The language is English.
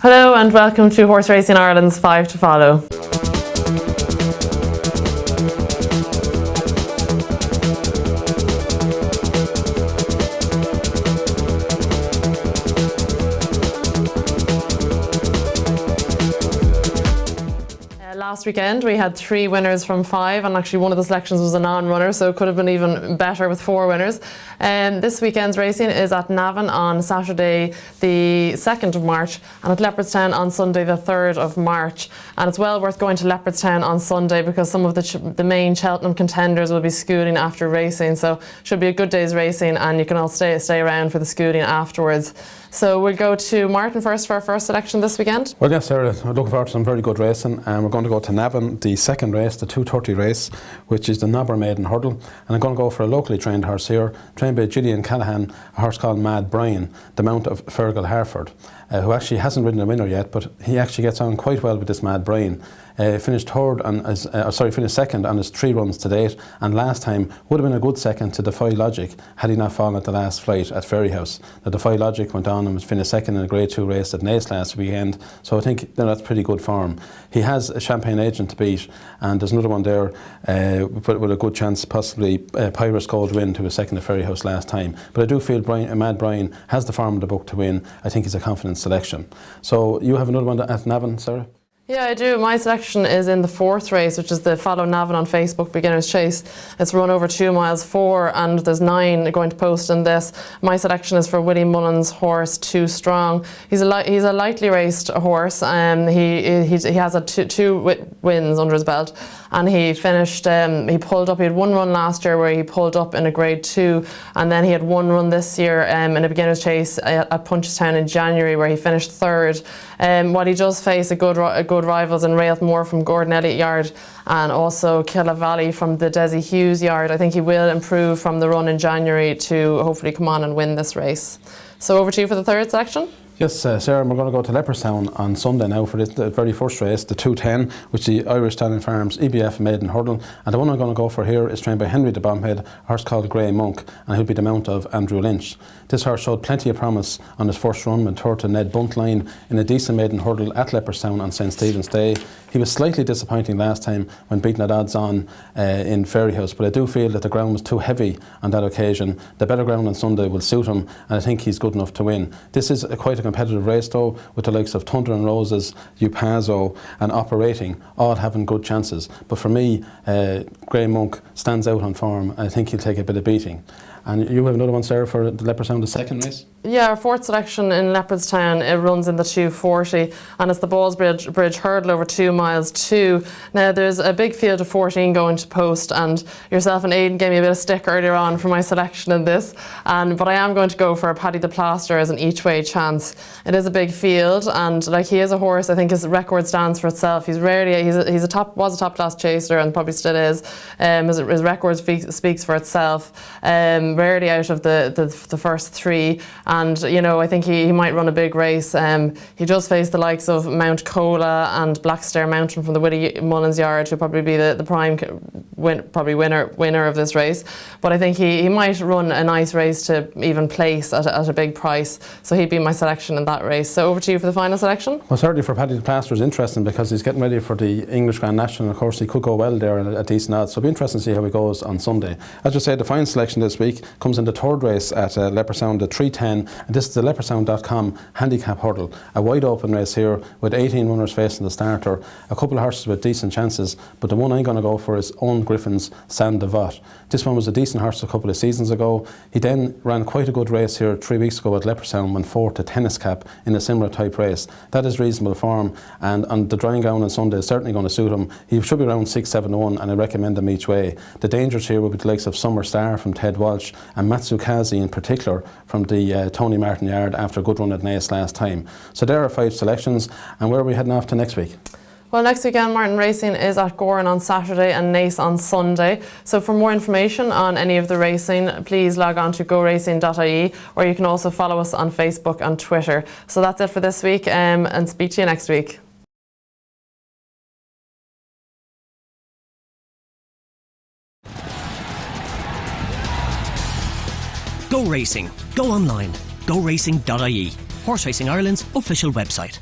Hello and welcome to Horse Racing Ireland's 5 to Follow. Last weekend we had 3 winners from 5, and actually one of the selections was a non-runner, so it could have been even better with 4 winners. This weekend's racing is at Navan on Saturday the 2nd of March and at Leopardstown on Sunday the 3rd of March. And it's well worth going to Leopardstown on Sunday because some of the main Cheltenham contenders will be scooting after racing, so should be a good day's racing, and you can all stay around for the scooting afterwards. So we'll go to Martin first for our first selection this weekend. Well, yes, Sarah, I'm looking forward to some very good racing, and we're going to go to Navan, the second race, the 2:30 race, which is the Knobber Maiden Hurdle, and I'm going to go for a locally trained horse here, trained by Gillian Callaghan, a horse called Mad Brian, the mount of Fergal Harford, who actually hasn't ridden a winner yet, but he actually gets on quite well with this Mad Brian. Finished second on his 3 runs to date, and last time would have been a good second to Defy Logic had he not fallen at the last flight at Ferryhouse. The Defy Logic went on and was finished second in a Grade 2 race at Naas last weekend, so I think that's pretty good form. He has a Champagne Agent to beat, and there's another one there with a good chance, possibly Pyrrhus Gold win, to a second at Ferryhouse last time. But I do feel Mad Brian has the form in the book to win. I think he's a confident selection. So you have another one at Navan, Sarah? Yeah, I do. My selection is in the 4th race, which is the Follow Navan on Facebook Beginner's Chase. It's run over 2 miles 4, and there's 9 going to post in this. My selection is for Willie Mullen's horse, Too Strong. He's a lightly raced horse. He has 2 wins under his belt, and he finished. He pulled up. He had 1 run last year where he pulled up in a Grade 2, and then he had 1 run this year in a Beginner's Chase at Punchestown in January where he finished 3rd. While he does face a good rivals in Railthmore from Gordon Elliott Yard and also Killa Valley from the Desi Hughes Yard, I think he will improve from the run in January to hopefully come on and win this race. So over to you for the 3rd selection. Yes, Sarah, we're going to go to Leopardstown on Sunday now for the very first race, the 2:10, which is the Irish Stallion Farms EBF Maiden Hurdle. And the one I'm going to go for here is trained by Henry de Bombhead, a horse called Grey Monk, and he'll be the mount of Andrew Lynch. This horse showed plenty of promise on his first run when third to Ned Buntline in a decent maiden hurdle at Leopardstown on St Stephen's Day. He was slightly disappointing last time when beaten at odds on in Ferryhouse, but I do feel that the ground was too heavy on that occasion. The better ground on Sunday will suit him, and I think he's good enough to win. This is quite a competitive race though, with the likes of Thunder and Roses, Upazo and Operating all having good chances. But for me, Grey Monk stands out on form, and I think he'll take a bit of beating. And you have another one, Sarah, for the Leopardstown, the 2nd race? Yeah, our 4th selection in Leopardstown, it runs in the 2:40, and it's the Ballsbridge Hurdle over 2 miles 2. Now there's a big field of 14 going to post, and yourself and Aidan gave me a bit of stick earlier on for my selection in this, but I am going to go for Paddy the Plaster as an each way chance. It is a big field, and like he is a horse, I think his record stands for itself. He's a top class chaser and probably still is. His record speaks for itself. Rarely out of the first 3. And, you know, I think he might run a big race. He does face the likes of Mount Cola and Blackstair Mountain from the Willie Mullins Yard, who'll probably be the prime winner of this race. But I think he might run a nice race to even place at a big price. So he'd be my selection in that race. So over to you for the final selection. Well, certainly for Paddy the Plaster is interesting because he's getting ready for the English Grand National. Of course, he could go well there at a decent odds. So it'll be interesting to see how he goes on Sunday. As I say, the final selection this week comes in the 3rd race at Leopardstown, the 3:10. And this is the Leopardstown.com handicap hurdle, a wide open race here with 18 runners facing the starter, a couple of horses with decent chances, but the one I'm going to go for is Owen Griffin's San Devot. This one was a decent horse a couple of seasons ago. He then ran quite a good race here 3 weeks ago at Leopardstown, went 4th to Tennis Cap in a similar type race. That is reasonable form, and on the drying gown on Sunday is certainly going to suit him. He should be around 6-7-1, and I recommend him each way. The dangers here will be the likes of Summer Star from Ted Walsh and Matsukaze in particular from the Tony Martin Yard after a good run at Naas last time. So there are 5 selections, and where are we heading off to next week? Well, next weekend Martin Racing is at Goran on Saturday and Naas on Sunday. So for more information on any of the racing, please log on to goracing.ie, or you can also follow us on Facebook and Twitter. So that's it for this week, and speak to you next week. Go racing. Go online. GoRacing.ie. Horse Racing Ireland's official website.